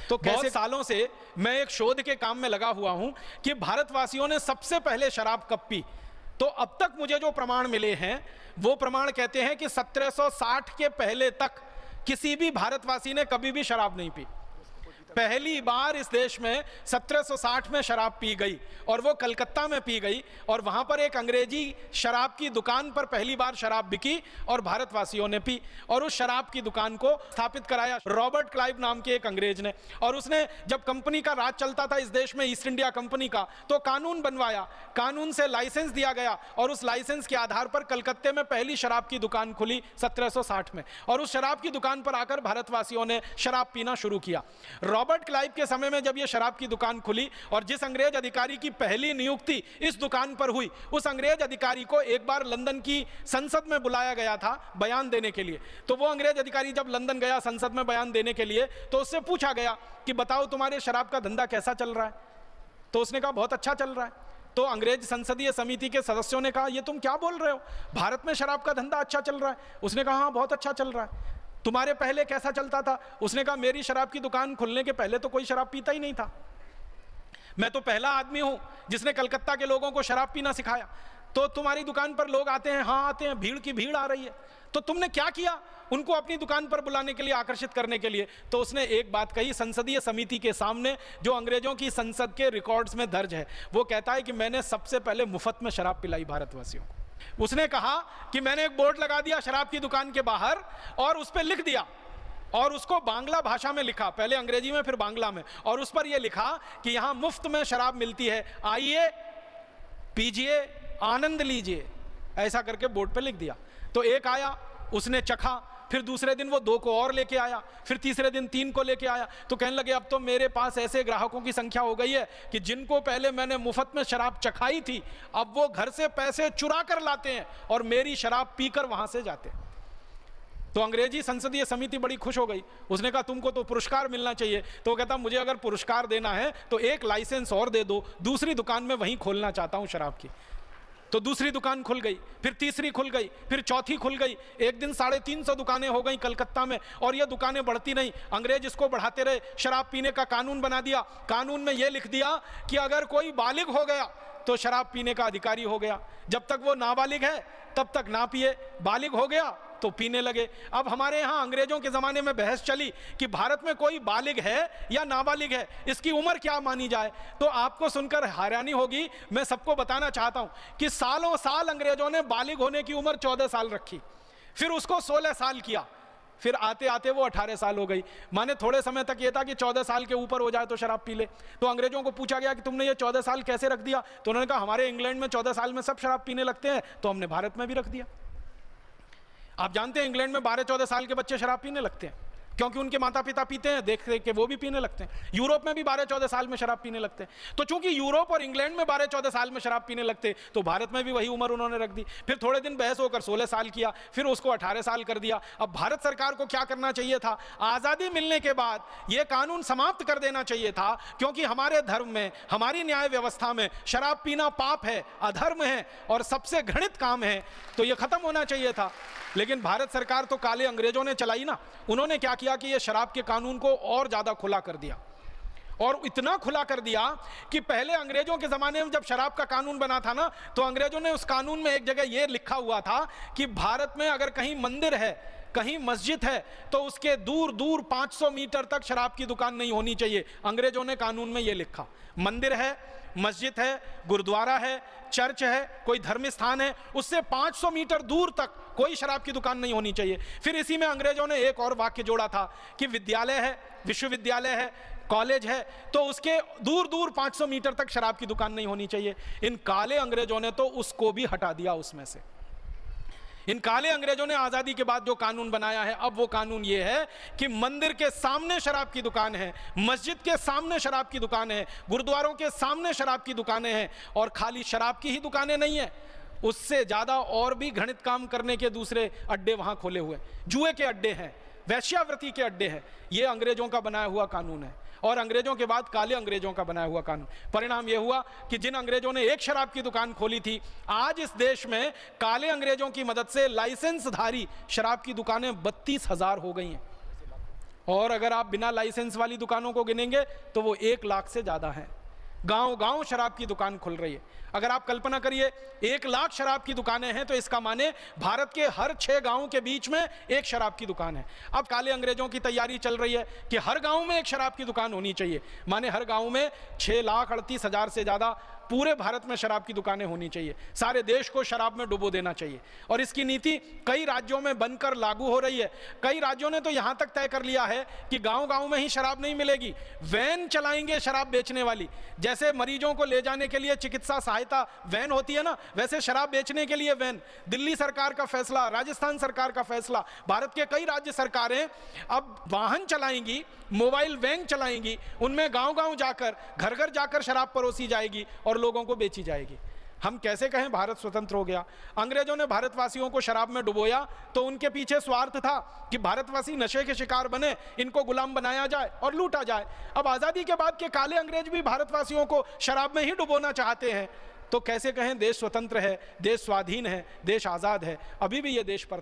तो कैसे सालों से मैं एक शोध के काम में लगा हुआ हूं कि भारतवासियों ने सबसे पहले शराब कब पी। तो अब तक मुझे जो प्रमाण मिले हैं वो प्रमाण कहते हैं कि 1760 के पहले तक किसी भी भारतवासी ने कभी भी शराब नहीं पी। पहली बार इस देश में 1760 में शराब पी गई और वो कलकत्ता में पी गई और वहां पर एक अंग्रेजी शराब की दुकान पर पहली बार शराब बिकी और भारतवासियों ने पी और उस शराब की दुकान को स्थापित कराया रॉबर्ट क्लाइव नाम के एक अंग्रेज ने। और उसने जब कंपनी का राज चलता था इस देश में, ईस्ट इंडिया कंपनी का, तो कानून बनवाया, कानून से लाइसेंस दिया गया और उस लाइसेंस के आधार पर कलकत्ते में पहली शराब की दुकान खुली 1760 में और उस शराब की दुकान पर आकर भारतवासियों ने शराब पीना शुरू किया। रॉबर्ट क्लाइव के समय में जब यह शराब की दुकान खुली और जिस अंग्रेज अधिकारी की पहली नियुक्ति इस दुकान पर हुई, उस अंग्रेज अधिकारी को एक बार लंदन की संसद में बुलाया गया था बयान देने के लिए। तो वो अंग्रेज अधिकारी जब लंदन गया संसद में बयान देने के लिए तो उससे पूछा गया कि बताओ तुम्हारे शराब का धंधा कैसा चल रहा है। तो उसने कहा बहुत अच्छा चल रहा है। तो अंग्रेज संसदीय समिति के सदस्यों ने कहा ये तुम क्या बोल रहे हो, भारत में शराब का धंधा अच्छा चल रहा है। उसने कहा हाँ बहुत अच्छा चल रहा है। तुम्हारे पहले कैसा चलता था? उसने कहा मेरी शराब की दुकान खुलने के पहले तो कोई शराब पीता ही नहीं था। मैं तो पहला आदमी हूं जिसने कलकत्ता के लोगों को शराब पीना सिखाया। तो तुम्हारी दुकान पर लोग आते हैं, हाँ आते हैं, भीड़ की भीड़ आ रही है। तो तुमने क्या किया उनको अपनी दुकान पर बुलाने के लिए, आकर्षित करने के लिए? तो उसने एक बात कही संसदीय समिति के सामने, जो अंग्रेजों की संसद के रिकॉर्ड्स में दर्ज है। वो कहता है कि मैंने सबसे पहले मुफ्त में शराब पिलाई भारतवासियों को। उसने कहा कि मैंने एक बोर्ड लगा दिया शराब की दुकान के बाहर और उस पर लिख दिया और उसको बांग्ला भाषा में लिखा, पहले अंग्रेजी में फिर बांग्ला में, और उस पर यह लिखा कि यहां मुफ्त में शराब मिलती है, आइए पीजिए आनंद लीजिए, ऐसा करके बोर्ड पे लिख दिया। तो एक आया, उसने चखा, फिर दूसरे दिन वो 2 को और लेके आया, फिर तीसरे दिन 3 को लेके आया। तो कहने लगे अब तो मेरे पास ऐसे ग्राहकों की संख्या हो गई है कि जिनको पहले मैंने मुफ्त में शराब चखाई थी अब वो घर से पैसे चुरा कर लाते हैं और मेरी शराब पीकर वहां से जाते हैं। तो अंग्रेजी संसदीय समिति बड़ी खुश हो गई। उसने कहा तुमको तो पुरस्कार मिलना चाहिए। तो वो कहता मुझे अगर पुरस्कार देना है तो एक लाइसेंस और दे दो, दूसरी दुकान में वहीं खोलना चाहता हूं शराब की। तो दूसरी दुकान खुल गई, फिर तीसरी खुल गई, फिर चौथी खुल गई। एक दिन 350 दुकानें हो गई कलकत्ता में और ये दुकानें बढ़ती नहीं, अंग्रेज इसको बढ़ाते रहे। शराब पीने का कानून बना दिया। कानून में ये लिख दिया कि अगर कोई बालिग हो गया तो शराब पीने का अधिकारी हो गया, जब तक वो नाबालिग है तब तक ना पिए, बालिग हो गया तो पीने लगे। अब हमारे यहाँ अंग्रेजों के ज़माने में बहस चली कि भारत में कोई बालिग है या नाबालिग है, इसकी उम्र क्या मानी जाए। तो आपको सुनकर हैरानी होगी, मैं सबको बताना चाहता हूँ कि सालों साल अंग्रेजों ने बालिग होने की उम्र 14 साल रखी, फिर उसको 16 साल किया, फिर आते आते वो 18 साल हो गई। माने थोड़े समय तक ये था कि 14 साल के ऊपर हो जाए तो शराब पी ले। तो अंग्रेजों को पूछा गया कि तुमने ये 14 साल कैसे रख दिया? तो उन्होंने कहा हमारे इंग्लैंड में 14 साल में सब शराब पीने लगते हैं, तो हमने भारत में भी रख दिया। आप जानते हैं इंग्लैंड में 12-14 साल के बच्चे शराब पीने लगते हैं क्योंकि उनके माता पिता पीते हैं, देख देख के वो भी पीने लगते हैं। यूरोप में भी 12-14 साल में शराब पीने लगते हैं। तो चूंकि यूरोप और इंग्लैंड में 12-14 साल में शराब पीने लगते, तो भारत में भी वही उम्र उन्होंने रख दी। फिर थोड़े दिन बहस होकर 16 साल किया, फिर उसको 18 साल कर दिया। अब भारत सरकार को क्या करना चाहिए था? आज़ादी मिलने के बाद यह कानून समाप्त कर देना चाहिए था, क्योंकि हमारे धर्म में, हमारी न्याय व्यवस्था में शराब पीना पाप है, अधर्म है और सबसे घृणित काम है, तो यह खत्म होना चाहिए था। लेकिन भारत सरकार तो काले अंग्रेजों ने चलाई ना। उन्होंने क्या किया कि ये शराब के कानून को और ज्यादा खुला कर दिया, और इतना खुला कर दिया कि पहले अंग्रेजों के जमाने में जब शराब का कानून बना था ना, तो अंग्रेजों ने उस कानून में एक जगह ये लिखा हुआ था कि भारत में अगर कहीं मंदिर है, कहीं मस्जिद है, तो उसके दूर दूर 500 मीटर तक शराब की दुकान नहीं होनी चाहिए। अंग्रेजों ने कानून में ये लिखा। मंदिर है, मस्जिद है, गुरुद्वारा है, चर्च है, कोई धर्म स्थान है, उससे 500 मीटर दूर तक कोई शराब की दुकान नहीं होनी चाहिए। फिर इसी में अंग्रेजों ने एक और वाक्य जोड़ा था कि विद्यालय है, विश्वविद्यालय है, कॉलेज है, तो उसके दूर दूर 500 मीटर तक शराब की दुकान नहीं होनी चाहिए। इन काले अंग्रेजों ने तो उसको भी हटा दिया उसमें से। इन काले अंग्रेजों ने आज़ादी के बाद जो कानून बनाया है, अब वो कानून ये है कि मंदिर के सामने शराब की दुकान है, मस्जिद के सामने शराब की दुकान है, गुरुद्वारों के सामने शराब की दुकानें हैं, और खाली शराब की ही दुकानें नहीं है, उससे ज़्यादा और भी घृणित काम करने के दूसरे अड्डे वहाँ खोले हुए, जुए के अड्डे हैं, वैश्यावृत्ति के अड्डे हैं। ये अंग्रेजों का बनाया हुआ कानून है, और अंग्रेजों के बाद काले अंग्रेजों का बनाया हुआ कानून। परिणाम यह हुआ कि जिन अंग्रेजों ने एक शराब की दुकान खोली थी, आज इस देश में काले अंग्रेजों की मदद से लाइसेंसधारी शराब की दुकानें 32,000 हो गई हैं। और अगर आप बिना लाइसेंस वाली दुकानों को गिनेंगे तो वो 1 लाख से ज़्यादा हैं। गांव गांव शराब की दुकान खुल रही है। अगर आप कल्पना करिए 1 लाख शराब की दुकानें हैं तो इसका माने भारत के हर 6 गांवों के बीच में एक शराब की दुकान है। अब काले अंग्रेजों की तैयारी चल रही है कि हर गांव में एक शराब की दुकान होनी चाहिए, माने हर गांव में 6,38,000 से ज़्यादा पूरे भारत में शराब की दुकानें होनी चाहिए। सारे देश को शराब में डुबो देना चाहिए। और इसकी नीति कई राज्यों में बनकर लागू हो रही है। कई राज्यों ने तो यहां तक तय कर लिया है कि गांव-गांव में ही शराब नहीं मिलेगी, वैन चलाएंगे शराब बेचने वाली। जैसे मरीजों को ले जाने के लिए चिकित्सा सहायता वैन होती है ना, वैसे शराब बेचने के लिए वैन। दिल्ली सरकार का फैसला, राजस्थान सरकार का फैसला, भारत के कई राज्य सरकारें अब वाहन चलाएंगी, मोबाइल वैन चलाएंगी, उनमें गांव-गांव जाकर, घर-घर जाकर शराब परोसी जाएगी और लोगों को बेची जाएगी। हम कैसे कहें भारत स्वतंत्र हो गया? अंग्रेजों ने भारतवासियों को शराब में डुबोया तो उनके पीछे स्वार्थ था कि भारतवासी नशे के शिकार बने, इनको गुलाम बनाया जाए और लूटा जाए। अब आजादी के बाद के काले अंग्रेज भी भारतवासियों को शराब में ही डुबोना चाहते हैं। तो कैसे कहें देश स्वतंत्र है, देश स्वाधीन है, देश आजाद है? अभी भी यह देश पर